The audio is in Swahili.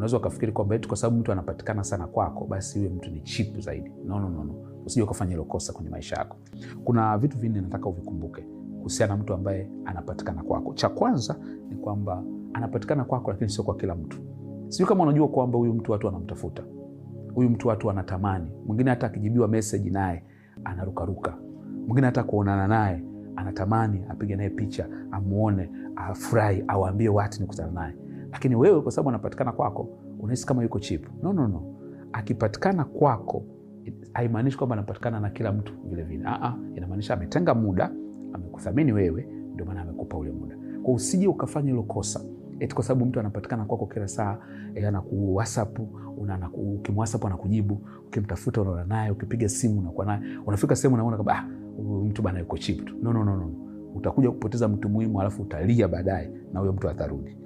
unaweza ukafikiri kwamba eti kwa sababu mtu anapatikana sana kwako basi huyo mtu ni cheap zaidi. No. Usije ukafanya hilo kosa kwenye maisha yako. Kuna vitu vinne nataka uvikumbuke kuhusiana na mtu ambaye anapatikana kwako. Cha kwanza ni kwamba anapatikana kwako lakini sio kwa kila mtu. Sio kama unajua kwamba huyu mtu watu wanamtafuta. Huyu mtu watu wanatamani. Mwingine hata akijibiwa message naye anarukaruka. Mwingine hata kuonana naye anatamani apige naye picha, amuone, afurahi, awaambie watu nikutana naye. Lakini wewe kwa sababu anapatikana kwako, unahisi kama yuko cheap. No. Akipatikana kwako haimaanishi kwamba anapatikana na kila mtu vile vile. Inamaanisha ametenga muda, amekuthamini wewe, ndio maana amekupa ule muda. Kwa usije ukafanya hilo kosa. Eti kwa sababu mtu anapatikana kwako kila saa, anaku WhatsApp, ukimwhatsapp anakujibu, ukimtafuta unaona naye, ukipiga simu unakuwa naye. Unafika sehemu unaona kwamba mtu bana yuko cheap tu. No. Utakuja kupoteza mtu muhimu alafu utalia baadaye na huyo mtu atarudi.